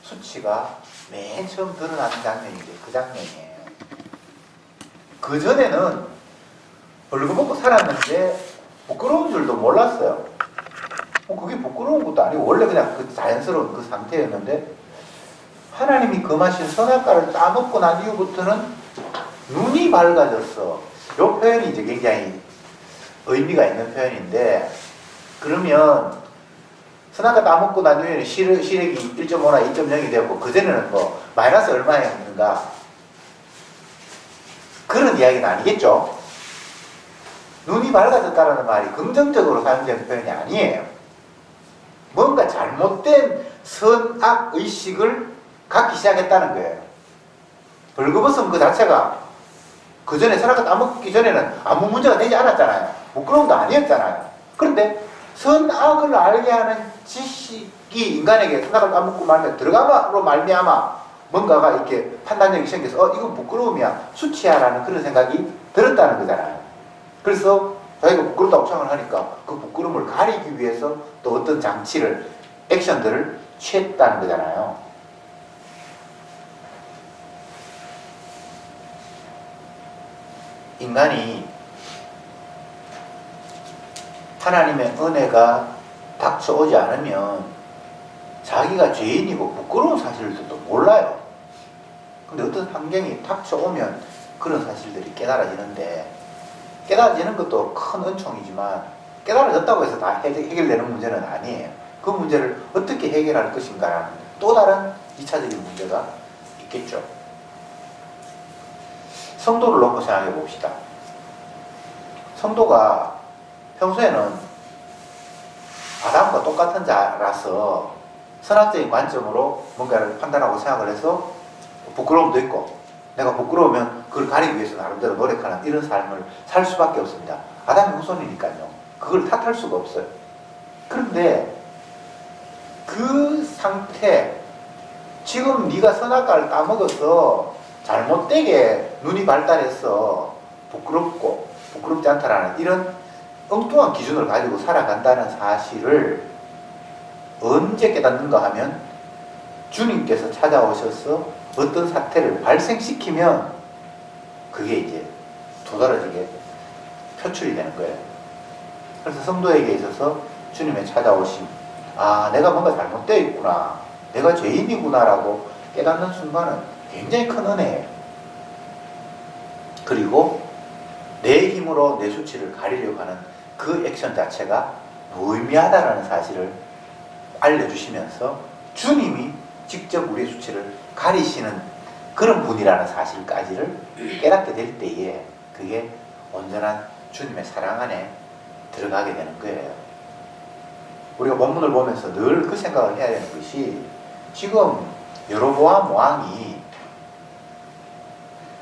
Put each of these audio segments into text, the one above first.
수치가 맨 처음 드러나는 장면이죠. 그 장면이에요. 그 전에는 벌거벗고 살았는데 부끄러운 줄도 몰랐어요. 그게 부끄러운 것도 아니고 원래 그냥 그 자연스러운 그 상태였는데 하나님이 금하신 선악과를 따먹고 난 이후부터는 눈이 밝아졌어. 이 표현이 이제 굉장히 의미가 있는 표현인데, 그러면 선악과 따먹고 난 이후에는 시력이 1.5나 2.0이 되었고 그전에는 뭐 마이너스 얼마였는가 그런 이야기는 아니겠죠. 눈이 밝아졌다는 말이 긍정적으로 사용되는 표현이 아니에요. 뭔가 잘못된 선악의식을 갖기 시작했다는 거예요. 벌거벗은 그 자체가 그 전에 선악과 따먹기 전에는 아무 문제가 되지 않았잖아요. 부끄러움도 아니었잖아요. 그런데 선악을 알게 하는 지식이 인간에게 선악을 따먹고 말면 들어감으로 말미암아 뭔가가 이렇게 판단력이 생겨서 이건 부끄러움이야, 수치야라는 그런 생각이 들었다는 거잖아요. 그래서 자기가 부끄럽다고 생각을 하니까 그 부끄러움을 가리기 위해서 또 어떤 장치를, 액션들을 취했다는 거잖아요. 인간이 하나님의 은혜가 닥쳐오지 않으면 자기가 죄인이고 부끄러운 사실들도 몰라요. 근데 어떤 환경이 닥쳐오면 그런 사실들이 깨달아지는데, 깨달아지는 것도 큰 은총이지만 깨달아졌다고 해서 다 해결되는 문제는 아니에요. 그 문제를 어떻게 해결할 것인가라는 또 다른 2차적인 문제가 있겠죠. 성도를 놓고 생각해 봅시다. 성도가 평소에는 아담과 똑같은 자라서 선악적인 관점으로 뭔가를 판단하고 생각을 해서 부끄러움도 있고, 내가 부끄러우면 그걸 가리기 위해서 나름대로 노력하는 이런 삶을 살 수밖에 없습니다. 아담의 후손이니까요. 그걸 탓할 수가 없어요. 그런데 그 상태, 지금 네가 선악과를 따먹어서 잘못되게 눈이 발달해서 부끄럽지 않다라는 이런 엉뚱한 기준을 가지고 살아간다는 사실을 언제 깨닫는가 하면 주님께서 찾아오셔서 어떤 사태를 발생시키면 그게 이제 도드라지게 표출이 되는 거예요. 그래서 성도에게 있어서 주님의 찾아오심, 내가 뭔가 잘못되어 있구나, 내가 죄인이구나 라고 깨닫는 순간은 굉장히 큰 은혜예요. 그리고 내 힘으로 내 수치를 가리려고 하는 그 액션 자체가 무의미하다라는 사실을 알려주시면서 주님이 직접 우리의 수치를 가리시는 그런 분이라는 사실까지를 깨닫게 될 때에 그게 온전한 주님의 사랑 안에 들어가게 되는 거예요. 우리가 본문을 보면서 늘 그 생각을 해야 되는 것이, 지금 여로보암 왕이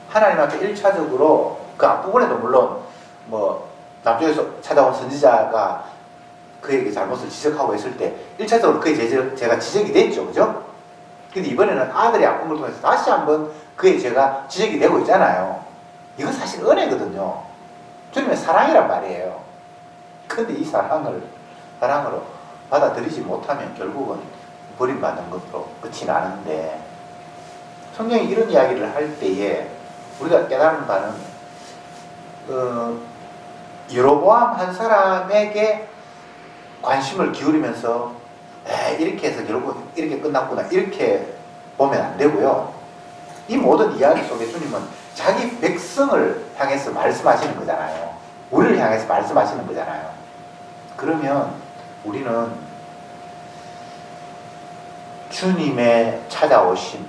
하나님 앞에 1차적으로 그 앞부분에도 물론 뭐 남쪽에서 찾아온 선지자가 그에게 잘못을 지적하고 했을 때 1차적으로 그의 죄가 지적이 됐죠. 그죠? 근데 이번에는 아들의 아픔을 통해서 다시 한번 그의 죄가 지적이 되고 있잖아요. 이건 사실 은혜거든요. 주님의 사랑이란 말이에요. 근데 이 사랑으로 받아들이지 못하면 결국은 버림받는 것으로 끝이 나는데, 성경이 이런 이야기를 할 때에 우리가 깨달은 바는 여로보암 한 사람에게 관심을 기울이면서 이렇게 해서 결국 이렇게 끝났구나 이렇게 보면 안 되고요. 이 모든 이야기 속에 주님은 자기 백성을 향해서 말씀하시는 거잖아요. 우리를 향해서 말씀하시는 거잖아요. 그러면 우리는 주님의 찾아오심,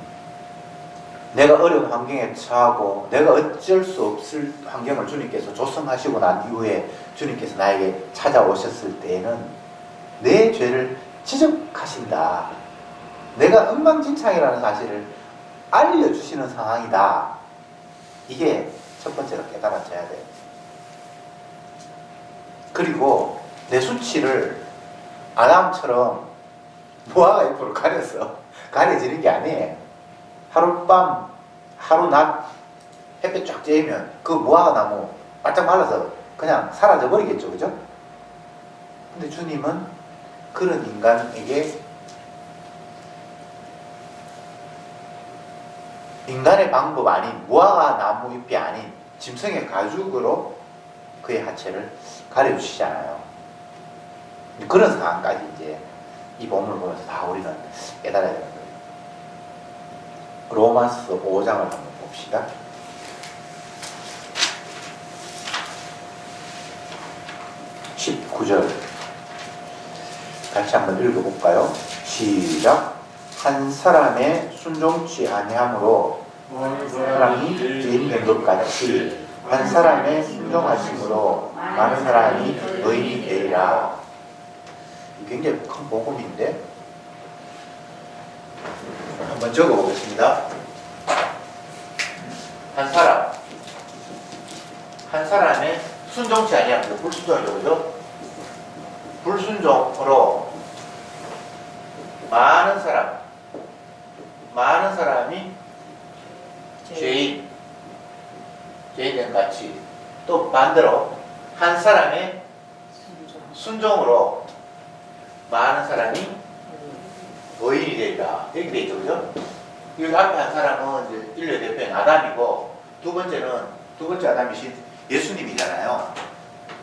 내가 어려운 환경에 처하고 내가 어쩔 수 없을 환경을 주님께서 조성하시고 난 이후에 주님께서 나에게 찾아오셨을 때에는 내 죄를 지적하신다, 내가 엉망진창이라는 사실을 알려주시는 상황이다. 이게 첫 번째로 깨달아져야 돼요. 그리고 내 수치를 아담처럼 무화과 잎으로 가려지는 게 아니에요. 하룻밤, 하루낮 햇볕 쫙 쬐면 그 무화과 나무 바짝 말라서 그냥 사라져 버리겠죠. 그죠? 근데 주님은 그런 인간에게 인간의 방법 아닌 무화과 나무 잎이 아닌 짐승의 가죽으로 그의 하체를 가려주시잖아요. 그런 상황까지 이제 이 본문을 보면서 다 우리는 깨달아야 되는 거예요. 로마서 5장을 한번 봅시다. 19절 같이 한번 읽어볼까요? 시작. 한 사람의 순종치 아니함으로 사람이 죄인 된 것 같이 한 사람의 순종하심으로 많은 사람이 의인이 되리라. 굉장히 큰 복음인데 한번 적어보겠습니다. 한 사람의 순종치 아니함, 불순종이죠, 그죠? 불순종으로 많은 사람이 죄인 된 같이, 또 반대로 한 사람의 순종으로 많은 사람이 의인이 되리라. 이렇게 돼 있죠, 그죠? 여기 앞에 한 사람은 이제 인류의 대표인 아담이고, 두 번째 아담이신 예수님이잖아요.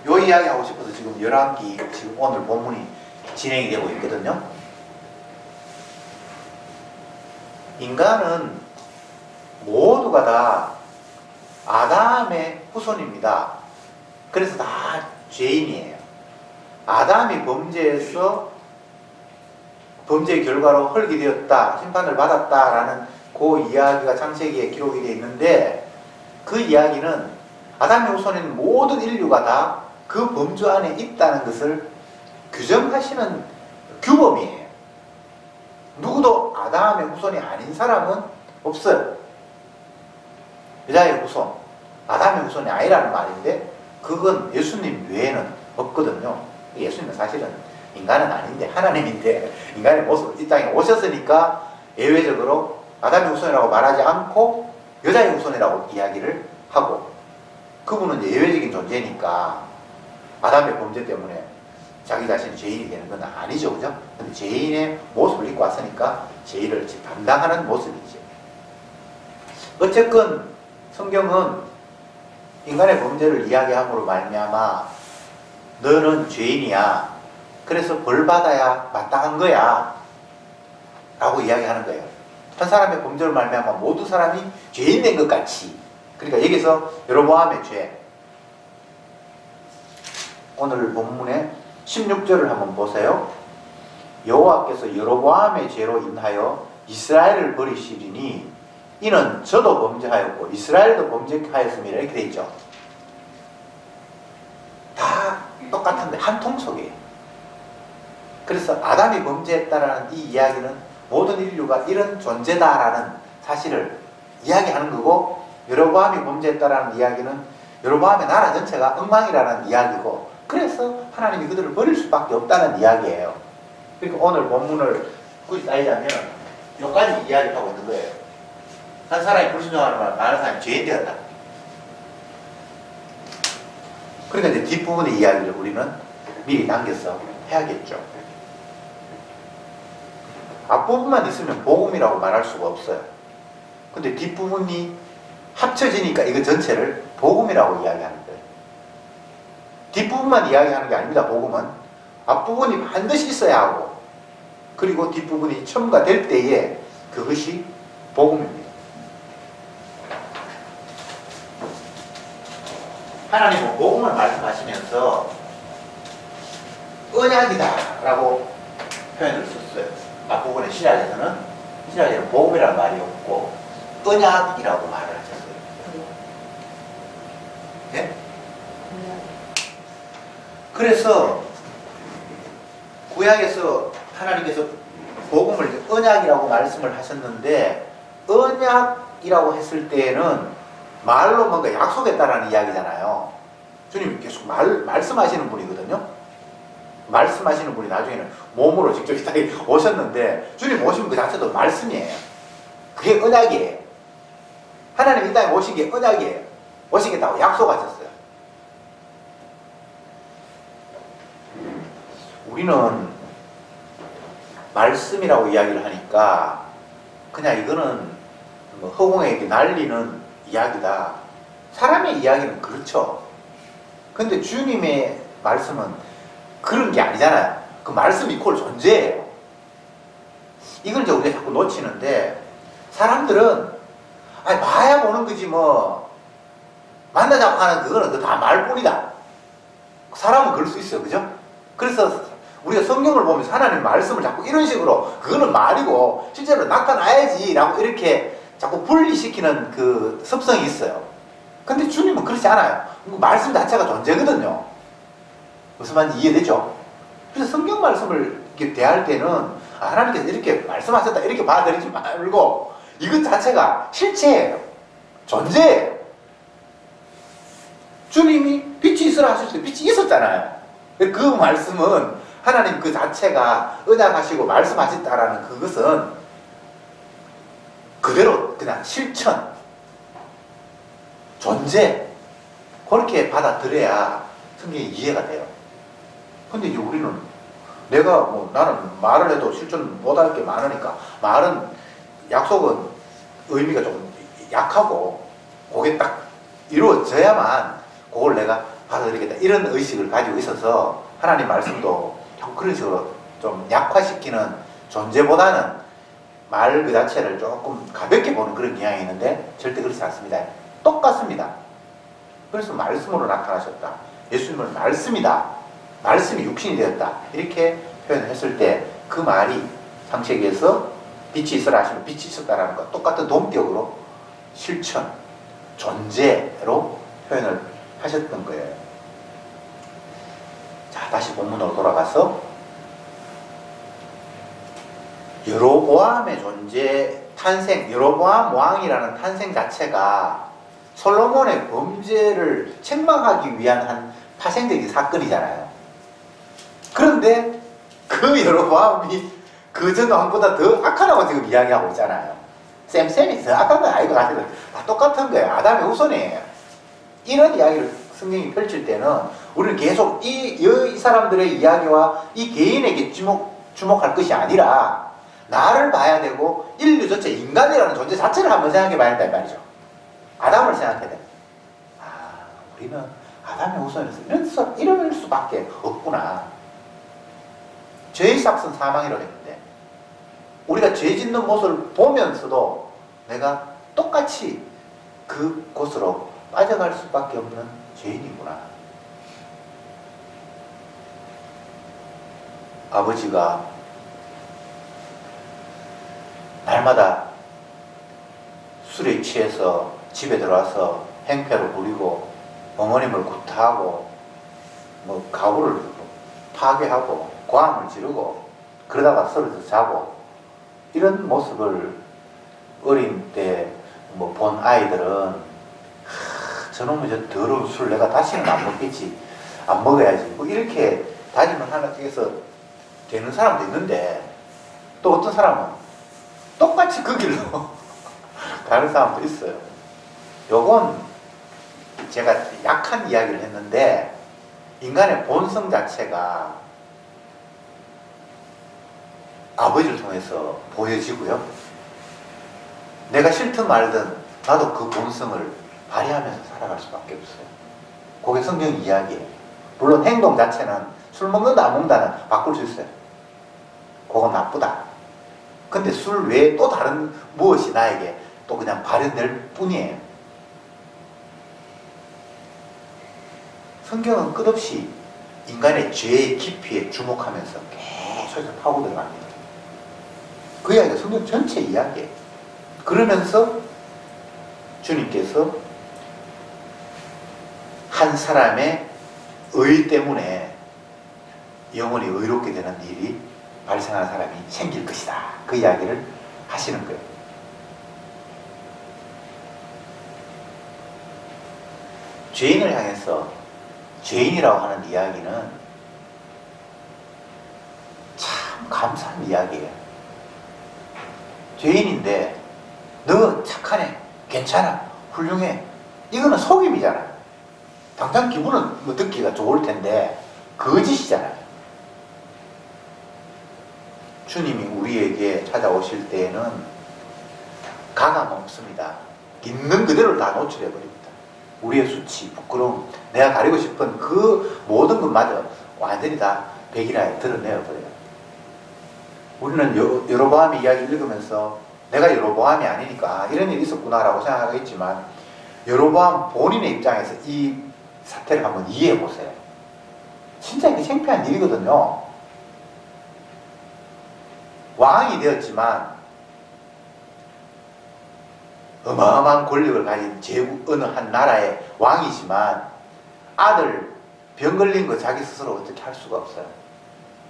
요 이야기 하고 싶어서 지금 11기 지금 오늘 본문이 진행이 되고 있거든요. 인간은 모두가 다 아담의 후손입니다. 그래서 다 죄인이에요. 아담이 범죄해서 범죄의 결과로 헐게 되었다, 심판을 받았다라는 그 이야기가 창세기에 기록이 되어 있는데, 그 이야기는 아담의 후손인 모든 인류가 다 그 범주 안에 있다는 것을 규정하시는 규범이에요. 누구도 아담의 후손이 아닌 사람은 없어요. 여자의 후손, 아담의 후손이 아니라는 말인데 그건 예수님 외에는 없거든요. 예수님은 사실은 인간은 아닌데 하나님인데 인간의 모습으로 이 땅에 오셨으니까 예외적으로 아담의 후손이라고 말하지 않고 여자의 후손이라고 이야기를 하고, 그분은 이제 예외적인 존재니까 아담의 범죄 때문에 자기 자신이 죄인이 되는 건 아니죠, 그죠? 근데 죄인의 모습을 입고 왔으니까 죄를 담당하는 모습이죠. 어쨌건 성경은 인간의 범죄를 이야기함으로 말미암아 너는 죄인이야, 그래서 벌 받아야 마땅한 거야 라고 이야기하는 거예요. 한 사람의 범죄를 말미암아 모든 사람이 죄인 된 것 같이. 그러니까 여기서 여로보암의 죄, 오늘 본문의 16절을 한번 보세요. 여호와께서 여로보암의 죄로 인하여 이스라엘을 버리시리니 이는 저도 범죄하였고 이스라엘도 범죄하였습니다. 이렇게 돼 있죠. 다 똑같은데 한 통속이에요. 그래서 아담이 범죄했다라는 이 이야기는 모든 인류가 이런 존재다라는 사실을 이야기하는 거고, 여로보암이 범죄했다라는 이야기는 여로보암의 나라 전체가 엉망이라는 이야기고, 그래서 하나님이 그들을 버릴 수밖에 없다는 이야기예요. 그러니까 오늘 본문을 굳이 따지자면 여기까지 이야기하고 있는 거예요. 한 사람이 불순종하는 말, 많은 사람이 죄인 되었다. 그러니까 이제 뒷부분의 이야기를 우리는 미리 남겨서 해야겠죠. 앞부분만 있으면 복음이라고 말할 수가 없어요. 근데 뒷부분이 합쳐지니까 이거 전체를 복음이라고 이야기하는 거예요. 뒷부분만 이야기하는 게 아닙니다. 복음은 앞부분이 반드시 있어야 하고, 그리고 뒷부분이 첨가될 때에 그것이 복음입니다. 하나님은 복음을 말씀하시면서 언약이다 라고 표현을 썼어요. 앞부분에 신약에서는 복음이라는 말이 없고 언약이라고 말을 하셨어요. 네? 그래서 구약에서 하나님께서 복음을 언약이라고 말씀을 하셨는데, 언약이라고 했을 때에는 말로 뭔가 약속했다라는 이야기잖아요. 주님이 계속 말씀하시는 분이거든요. 말씀하시는 분이 나중에는 몸으로 직접 이 땅에 오셨는데, 주님 오신 그 자체도 말씀이에요. 그게 언약이에요. 하나님 이 땅에 오신 게 언약이에요. 오시겠다고 약속하셨어요. 우리는 말씀이라고 이야기를 하니까 그냥 이거는 뭐 허공에 날리는 이야기다. 사람의 이야기는 그렇죠. 근데 주님의 말씀은 그런 게 아니잖아요. 그 말씀 이퀄 존재예요. 이걸 이제 우리가 자꾸 놓치는데, 사람들은 아니 봐야 보는 거지 뭐 만나자고 하는 그거는 그 다 말뿐이다. 사람은 그럴 수 있어요. 그죠? 그래서 우리가 성경을 보면서 하나님 말씀을 자꾸 이런 식으로 그거는 말이고 실제로 나타나야지 라고 이렇게 자꾸 분리시키는 그 습성이 있어요. 근데 주님은 그렇지 않아요. 말씀 자체가 존재거든요. 무슨 말인지 이해되죠? 그래서 성경 말씀을 이렇게 대할 때는 하나님께서 이렇게 말씀하셨다 이렇게 받아들이지 말고 이것 자체가 실체예요. 존재예요. 주님이 빛이 있으라 하실 때 빛이 있었잖아요. 그 말씀은 하나님 그 자체가 은약하시고 말씀하셨다라는 그것은 그대로 그냥 실천, 존재, 그렇게 받아들여야 성경이 이해가 돼요. 근데 이제 우리는 내가 뭐 나는 말을 해도 실천 못할 게 많으니까 말은 약속은 의미가 조금 약하고 그게 딱 이루어져야만 그걸 내가 받아들이겠다 이런 의식을 가지고 있어서 하나님 말씀도 자꾸 그런 식으로 좀 약화시키는 존재보다는 말 그 자체를 조금 가볍게 보는 그런 경향이 있는데 절대 그렇지 않습니다. 똑같습니다. 그래서 말씀으로 나타나셨다. 예수님은 말씀이다. 말씀이 육신이 되었다. 이렇게 표현을 했을 때 그 말이 창세기에서 빛이 있으라 하시면 빛이 있었다라는 것 똑같은 동격으로 실천, 존재로 표현을 하셨던 거예요. 자, 다시 본문으로 돌아가서 여로보암의 존재, 탄생, 여로보암 왕이라는 탄생 자체가 솔로몬의 범죄를 책망하기 위한 한 파생적인 사건이잖아요. 그런데 그 여로보암이 그 전 왕보다 더 악하다고 지금 이야기하고 있잖아요. 쌤이 더 악한 건 아니고 사실 다 똑같은 거예요. 아담의 후손이에요. 이런 이야기를 성경이 펼칠 때는 우리는 계속 이 사람들의 이야기와 이 개인에게 주목할 것이 아니라 나를 봐야 되고 인류 전체 인간이라는 존재 자체를 한번 생각해 봐야 된다 이 말이죠. 아담을 생각해야 돼. 아, 우리는 아담의 후손이라서 이럴 수밖에 없구나. 죄의 삭은 사망이라고 했는데 우리가 죄 짓는 모습을 보면서도 내가 똑같이 그곳으로 빠져갈 수밖에 없는 죄인이구나. 아버지가 날마다 술에 취해서 집에 들어와서 행패를 부리고 어머님을 구타하고 뭐 가구를 파괴하고 고함을 지르고 그러다가 쓰러져 자고 이런 모습을 어린 때 뭐 본 아이들은 저놈의 저 더러운 술 내가 다시는 안 먹겠지, 안 먹어야지 뭐 이렇게 다짐을 하나 해서 되는 사람도 있는데 또 어떤 사람은 똑같이 그 길로 가는 사람도 있어요. 요건 제가 약한 이야기를 했는데 인간의 본성 자체가 아버지를 통해서 보여지고요. 내가 싫든 말든 나도 그 본성을 발휘하면서 살아갈 수밖에 없어요. 그게 성경 이야기예요. 물론 행동 자체는 술 먹는다 안 먹는다는 바꿀 수 있어요. 그건 나쁘다. 근데 술 외에 또 다른 무엇이 나에게 또 그냥 발현될 뿐이에요. 성경은 끝없이 인간의 죄의 깊이에 주목하면서 계속 파고 들어갑니다. 그 이야기가 성경 전체 이야기예요. 그러면서 주님께서 한 사람의 의 때문에 영원히 의롭게 되는 일이 발생하는 사람이 생길 것이다. 그 이야기를 하시는 거예요. 죄인을 향해서 죄인이라고 하는 이야기는 참 감사한 이야기예요. 죄인인데 너 착하네, 괜찮아, 훌륭해. 이거는 속임이잖아요. 당장 기분은 뭐 듣기가 좋을 텐데 거짓이잖아요. 주님이 우리에게 찾아오실 때에는 가감 없습니다. 있는 그대로를 다 노출해버립니다. 우리의 수치, 부끄러움, 내가 가리고 싶은 그 모든 것마저 완전히 다 백일화에 드러내어버려요. 우리는 여로보암의 이야기를 읽으면서 내가 여로보암이 아니니까 이런 일이 있었구나라고 생각하겠지만, 여로보암 본인의 입장에서 이 사태를 한번 이해해 보세요. 진짜 이게 창피한 일이거든요. 왕이 되었지만 어마어마한 권력을 가진 어느 한 나라의 왕이지만 아들 병 걸린 거 자기 스스로 어떻게 할 수가 없어요.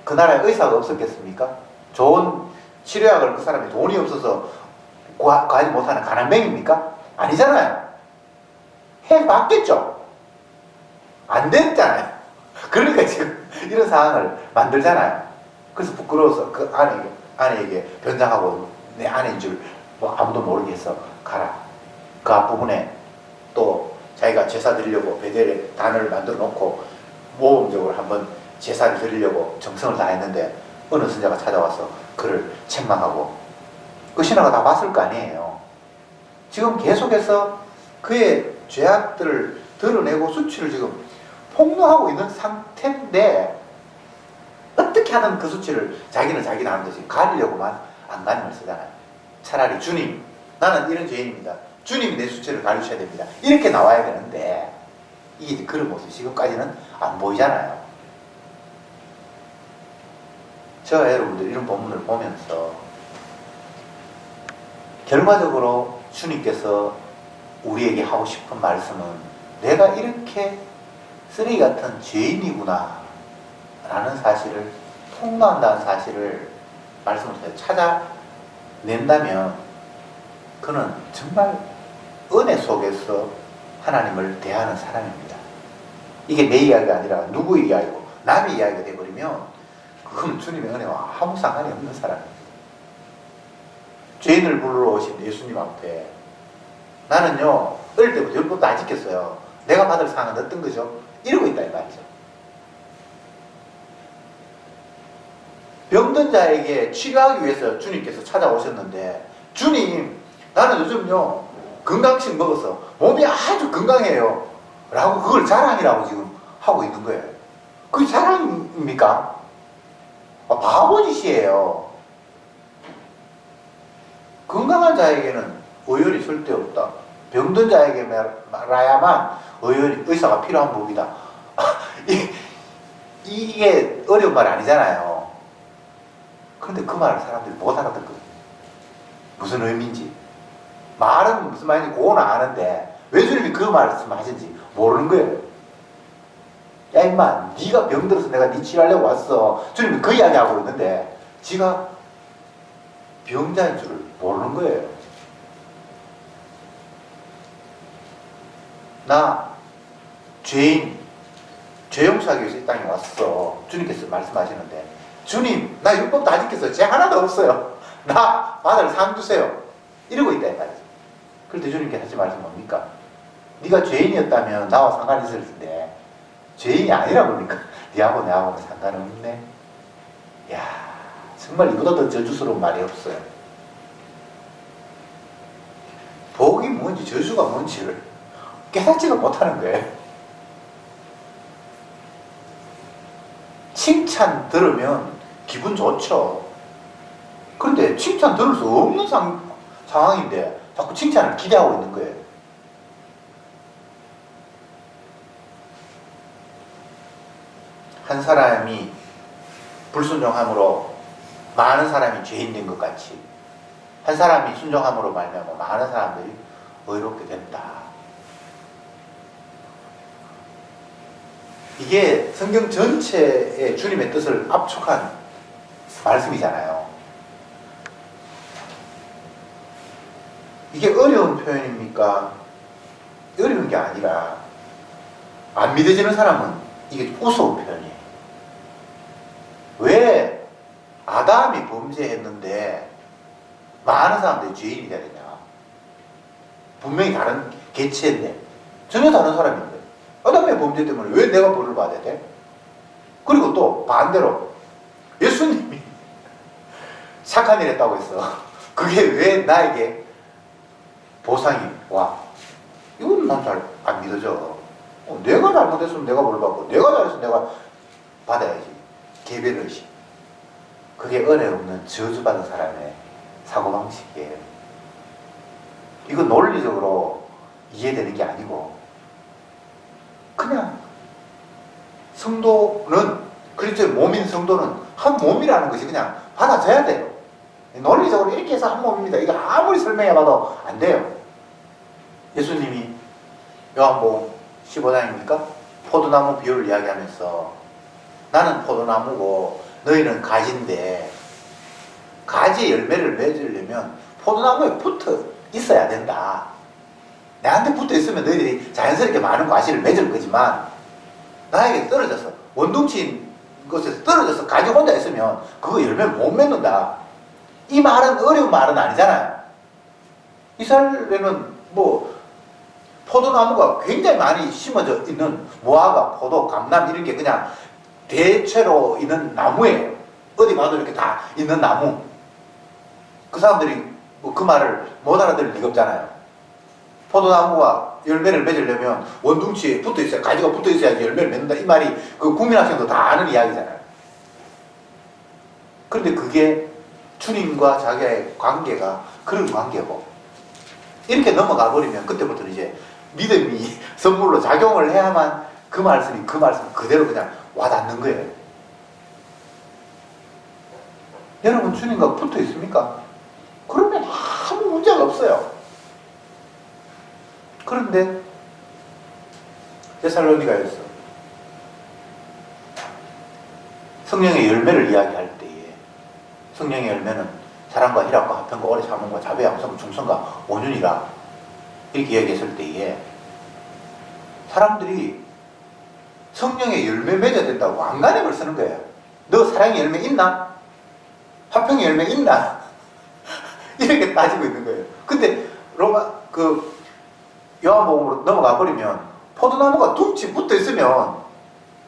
그 나라에 의사가 없었겠습니까? 좋은 치료약을 그 사람이 돈이 없어서 구하지 못하는 가난뱅입니까? 아니잖아요. 해봤겠죠. 안 됐잖아요. 그러니까 지금 이런 상황을 만들잖아요. 그래서 부끄러워서 그 아내에게 변장하고 내 아내인 줄 뭐 아무도 모르게 해서 가라. 그 앞부분에 또 자기가 제사 드리려고 베델에 단을 만들어 놓고 모범적으로 한번 제사를 드리려고 정성을 다했는데 어느 선자가 찾아와서 그를 책망하고, 그 신하가 다 봤을 거 아니에요. 지금 계속해서 그의 죄악들을 드러내고 수치를 지금 폭로하고 있는 상태인데, 어떻게 하든 그 수치를 자기는 자기 나름대로 가리려고만 안간힘을 쓰잖아요. 차라리 주님, 나는 이런 죄인입니다. 주님이 내 수치를 가르쳐야 됩니다. 이렇게 나와야 되는데, 이게 이제 그런 모습이 지금까지는 안 보이잖아요. 저와 여러분들 이런 본문을 보면서 결과적으로 주님께서 우리에게 하고 싶은 말씀은, 내가 이렇게 쓰레기 같은 죄인이구나 라는 사실을 폭로한다는 사실을 말씀을 찾아낸다면, 그는 정말 은혜 속에서 하나님을 대하는 사람입니다. 이게 내 이야기가 아니라 누구의 이야기고 남의 이야기가 되어버리면 그건 주님의 은혜와 아무 상관이 없는 사람입니다. 죄인을 부르러 오신 예수님 앞에 나는요 어릴 때부터 율법도 안 지켰어요. 내가 받을 상은 어떤 거죠? 이러고 있다 이 말이죠. 병든 자에게 치료하기 위해서 주님께서 찾아오셨는데, 주님, 나는 요즘요 건강식 먹어서 몸이 아주 건강해요 라고 그걸 자랑이라고 지금 하고 있는 거예요. 그게 자랑입니까? 바보짓이에요. 건강한 자에게는 의열이 쓸데없다. 병든 자에게 말아야만 의사가 필요한 법이다. 이게 어려운 말 아니잖아요. 그런데 그 말을 사람들이 못 알아듣거든요. 무슨 의미인지. 말은 무슨 말인지 그거는 아는데 왜 주님이 그 말씀을 하신지 모르는 거예요. 야 임마, 네가 병들어서 내가 네 치료하려고 왔어. 주님이 그 이야기하고 있는데 지가 병자인 줄을 모르는 거예요. 나 죄인, 죄 용서하기 위해서 이 땅에 왔어. 주님께서 말씀하시는데, 주님, 나 율법도 안 지켰어요. 죄 하나도 없어요. 나 받을 상 주세요. 이러고 있다 이 말이죠. 그런데 주님께서 하신 말씀 뭡니까? 네가 죄인이었다면 나와 상관이 있을 텐데 죄인이 아니라 보니까 네하고 내하고는 상관없네. 이야, 정말 이보다 더 저주스러운 말이 없어요. 복이 뭔지 저주가 뭔지를 깨닫지가 못하는 거예요. 칭찬 들으면 기분 좋죠. 그런데 칭찬 들을 수 없는 상황인데 자꾸 칭찬을 기대하고 있는 거예요. 한 사람이 불순종함으로 많은 사람이 죄인 된 것 같이 한 사람이 순종함으로 말미암아 많은 사람들이 의롭게 된다. 이게 성경 전체의 주님의 뜻을 압축한 말씀이잖아요. 이게 어려운 표현입니까? 어려운 게 아니라 안 믿어지는 사람은 이게 우스운 표현이에요. 왜 아담이 범죄했는데 많은 사람들이 죄인이 돼야 되냐? 분명히 다른 개체인데, 전혀 다른 사람인데 아담의 범죄 때문에 왜 내가 벌을 받아야 돼? 그리고 또 반대로 보상이 와. 이건 난 잘 안 믿어져. 내가 잘못했으면 내가 뭘 받고, 내가 잘했으면 내가 받아야지. 개별의식. 그게 은혜 없는 저주받은 사람의 사고방식이에요. 이거 논리적으로 이해되는 게 아니고, 그냥 성도는, 그리스도의 몸인 성도는 한 몸이라는 것이 그냥 받아줘야 돼요. 논리적으로 이렇게 해서 한 몸입니다. 이거 아무리 설명해봐도 안 돼요. 예수님이 요한복음 15장입니까? 포도나무 비유를 이야기하면서 나는 포도나무고 너희는 가지인데, 가지의 열매를 맺으려면 포도나무에 붙어 있어야 된다. 나한테 붙어 있으면 너희들이 자연스럽게 많은 과실을 맺을 거지만, 나에게 떨어져서 원둥치인 것에서 떨어져서 가지 혼자 있으면 그거 열매를 못 맺는다. 이 말은 어려운 말은 아니잖아요. 이스라엘에는 뭐 포도나무가 굉장히 많이 심어져 있는 무화과, 포도, 감남 이런 게 그냥 대체로 있는 나무예요. 어디 가도 이렇게 다 있는 나무. 그 사람들이 뭐 그 말을 못 알아들을 리가 없잖아요. 포도나무가 열매를 맺으려면 원둥치에 붙어 있어야, 가지가 붙어 있어야지 열매를 맺는다. 이 말이 그 국민학생도 다 아는 이야기잖아요. 그런데 그게 주님과 자기의 관계가 그런 관계고, 이렇게 넘어가 버리면 그때부터는 이제 믿음이 선물로 작용을 해야만 그 말씀 그대로 그냥 와닿는 거예요. 여러분 주님과 붙어 있습니까? 그러면 아무 문제가 없어요. 그런데 데살로니가에서 성령의 열매를 이야기할 때에, 성령의 열매는 사랑과 희락과 화평과 오래 참음과 자비 양성 충성과 온유니라 이렇게 이야기했을 때에, 사람들이 성령의 열매 맺어야 된다고 안간힘을 쓰는 거예요. 너 사랑의 열매 있나? 화평의 열매 있나? 이렇게 따지고 있는 거예요. 근데 요한복음으로 넘어가 버리면 포도나무가 둥치 붙어 있으면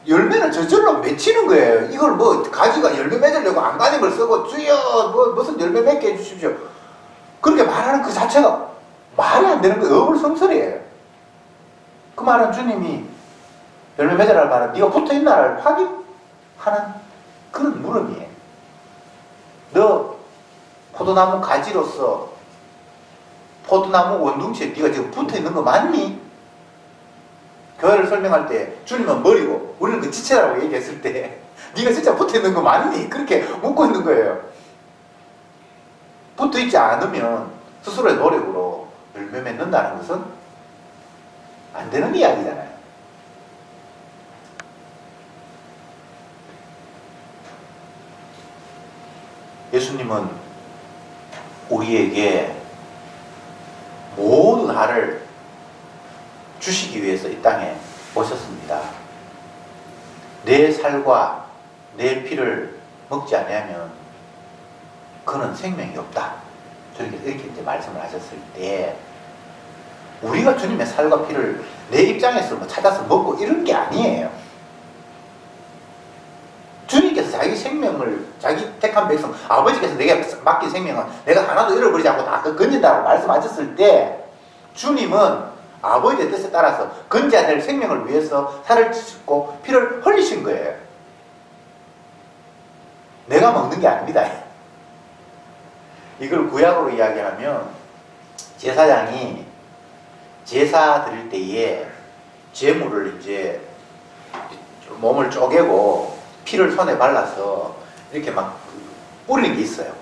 열매는 저절로 맺히는 거예요. 이걸 뭐 가지가 열매 맺으려고 안간힘을 쓰고 주여 뭐 무슨 열매 맺게 해주십시오, 그렇게 말하는 그 자체가 말이 안 되는 거예요. 어불성설이에요. 그 말은 주님이 열매 맺으라는 말은 네가 붙어 있나를 확인하는 그런 물음이에요. 너 포도나무 가지로서 포도나무 원둥치에 네가 지금 붙어 있는 거 맞니? 교회를 설명할 때 주님은 머리고 우리는 그 지체라고 얘기했을 때 네가 진짜 붙어 있는 거 맞니? 그렇게 묻고 있는 거예요. 붙어 있지 않으면 스스로의 노력으로 열매 맺는다는 것은 안 되는 이야기잖아요. 예수님은 우리에게 모든 나를 주시기 위해서 이 땅에 오셨습니다. 내 살과 내 피를 먹지 않으면 그는 생명이 없다. 주님께서 이렇게 이제 말씀을 하셨을 때, 우리가 주님의 살과 피를 내 입장에서 뭐 찾아서 먹고 이런 게 아니에요. 주님께서 자기 생명을, 자기 택한 백성, 아버지께서 내게 맡긴 생명은 내가 하나도 잃어버리지 않고 다 건진다고 말씀하셨을 때, 주님은 아버지의 뜻에 따라서 건져야 될 생명을 위해서 살을 찢고 피를 흘리신 거예요. 내가 먹는 게 아닙니다. 이걸 구약으로 이야기하면 제사장이 제사 드릴 때에 제물을 이제 몸을 쪼개고 피를 손에 발라서 이렇게 막 뿌리는 게 있어요.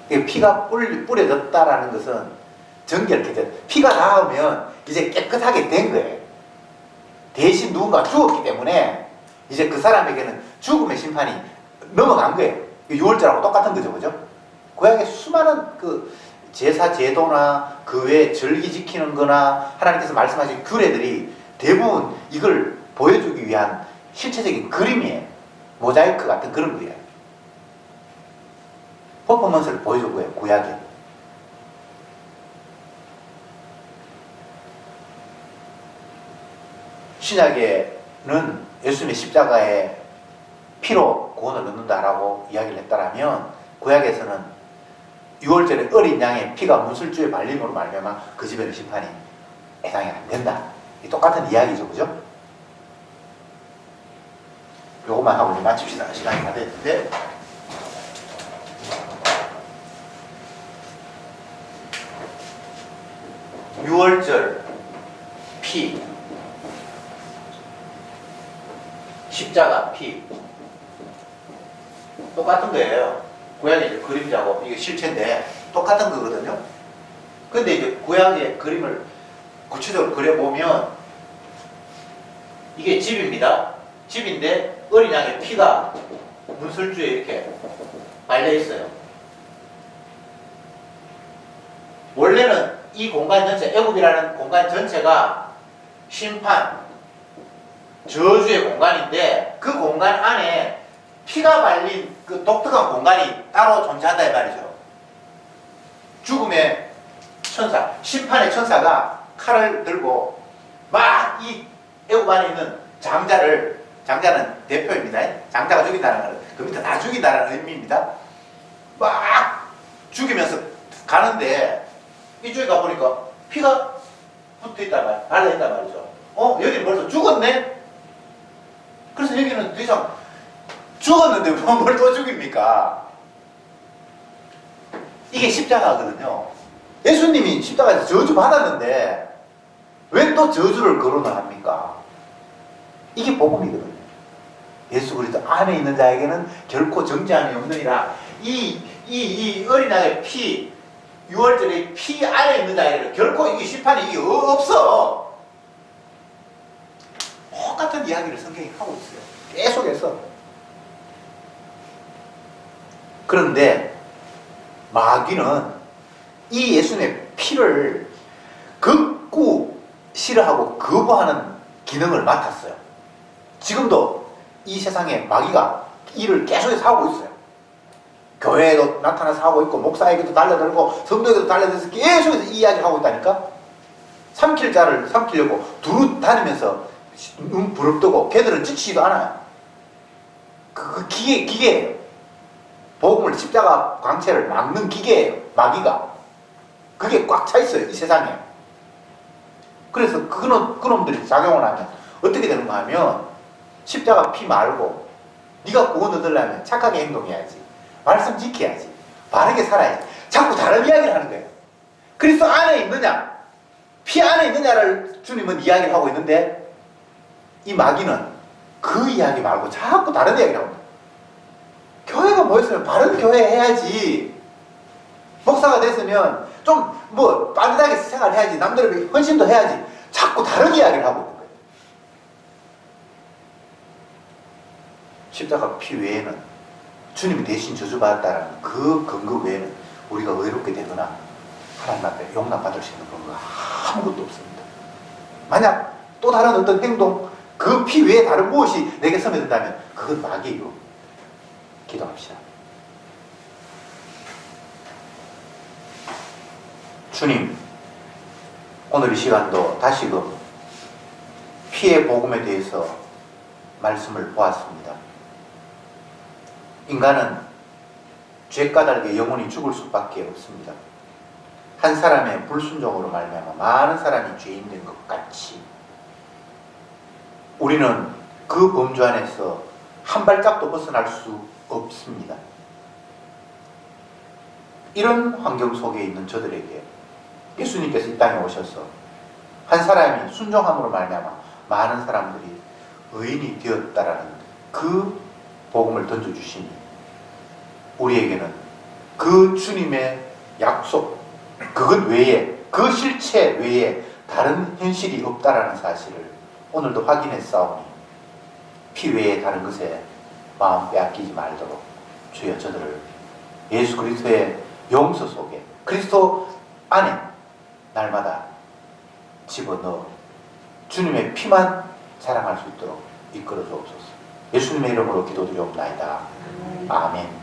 피가 뿌려졌다라는 것은 정결케 피가 닿으면 이제 깨끗하게 된 거예요. 대신 누군가 죽었기 때문에 이제 그 사람에게는 죽음의 심판이 넘어간 거예요. 유월절하고 똑같은 거죠, 그죠? 구약의 수많은 그 제사 제도나 그 외에 절기 지키는 거나 하나님께서 말씀하신 규례들이 대부분 이걸 보여주기 위한 실체적인 그림이에요. 모자이크 같은 그런 거예요. 퍼포먼스를 보여준 거예요, 구약에. 신약에는 예수님의 십자가에 피로 구원을 얻는다라고 이야기를 했다라면, 구약에서는 유월절에 어린 양의 피가 문술주의 발림으로 말미암아 그 집에는 심판이 해당이 안 된다. 똑같은 이야기죠, 그죠? 요것만 하고 이제 마칩시다. 시간이 다 됐는데. 유월절 피, 십자가 피, 똑같은 거예요. 구약의 이제 그림자고 이게 실체인데 똑같은 거거든요. 근데 이제 구약의 그림을 구체적으로 그려보면 이게 집입니다. 집인데 어린 양의 피가 문설주에 이렇게 발려 있어요. 원래는 이 공간 전체, 애굽이라는 공간 전체가 심판, 저주의 공간인데 그 공간 안에 피가 발린 그 독특한 공간이 따로 존재한다 이 말이죠. 죽음의 천사, 심판의 천사가 칼을 들고 막 이 애굽 안에 있는 장자는 대표입니다. 장자가 죽인다는 건 그 밑에 다 죽인다는 의미입니다. 막 죽이면서 가는데 이쪽에 가보니까 피가 붙어있단 말이죠. 발라있단 말이죠. 여기는 벌써 죽었네? 그래서 여기는 더 이상 죽었는데 뭘 또 죽입니까? 이게 십자가거든요. 예수님이 십자가에서 저주 받았는데 왜 또 저주를 거론을 합니까? 이게 복음이거든요. 예수 그리스도 안에 있는 자에게는 결코 정죄함이 없느니라. 이 어린아이의 피, 유월절의 피 안에 있는 자에게는 결코 이게 심판이 이게 없어. 똑같은 이야기를 성경이 하고 있어요. 계속해서. 그런데 마귀는 이 예수님의 피를 극구 싫어하고 거부하는 기능을 맡았어요. 지금도 이 세상에 마귀가 일을 계속해서 하고 있어요. 교회에도 나타나서 하고 있고 목사에게도 달려들고 성도에게도 달려들어서 계속해서 이 이야기를 하고 있다니까. 삼킬 자를 삼키려고 두루 다니면서 눈 부릅뜨고 걔들은 지치지도 않아요. 그 기계예요. 복음을 십자가 광채를 막는 기계예요. 마귀가. 그게 꽉 차 있어요. 이 세상에. 그래서 그놈들이 작용을 하면 어떻게 되는가 하면 십자가 피 말고 네가 구원 얻으려면 착하게 행동해야지. 말씀 지켜야지. 바르게 살아야지. 자꾸 다른 이야기를 하는 거예요. 그리스도 안에 있느냐? 피 안에 있느냐를 주님은 이야기를 하고 있는데 이 마귀는 그 이야기 말고 자꾸 다른 이야기를 하고 있어요. 교회가 뭐였으면 바른 교회 해야지. 목사가 됐으면 좀 빠듯하게 생활해야지. 남들에 비해 헌신도 해야지. 자꾸 다른 이야기를 하고 있는 거예요. 십자가 피 외에는 주님이 대신 저주받았다는 그 근거 외에는 우리가 의롭게 되거나 하나님 앞에 용납받을 수 있는 근거가 아무것도 없습니다. 만약 또 다른 어떤 행동, 그 피 외에 다른 무엇이 내게 스며든다면 그건 마귀예요. 기도합시다. 주님, 오늘 이 시간도 다시금 피의 복음에 대해서 말씀을 보았습니다. 인간은 죄 까닭에 영원히 죽을 수밖에 없습니다. 한 사람의 불순종으로 말미암아 많은 사람이 죄인 된 것 같이 우리는 그 범주 안에서 한 발짝도 벗어날 수 없습니다. 이런 환경 속에 있는 저들에게 예수님께서 이 땅에 오셔서 한 사람이 순종함으로 말미암아 많은 사람들이 의인이 되었다라는 그 복음을 던져주시니 우리에게는 그 주님의 약속, 그것 외에, 그 실체 외에 다른 현실이 없다라는 사실을 오늘도 확인했사오니 피 외에 다른 것에 마음 빼앗기지 말도록 주여 저들을 예수 그리스도의 용서 속에 그리스도 안에 날마다 집어넣어 주님의 피만 사랑할 수 있도록 이끌어 주옵소서. 예수님의 이름으로 기도드리옵나이다. 아멘.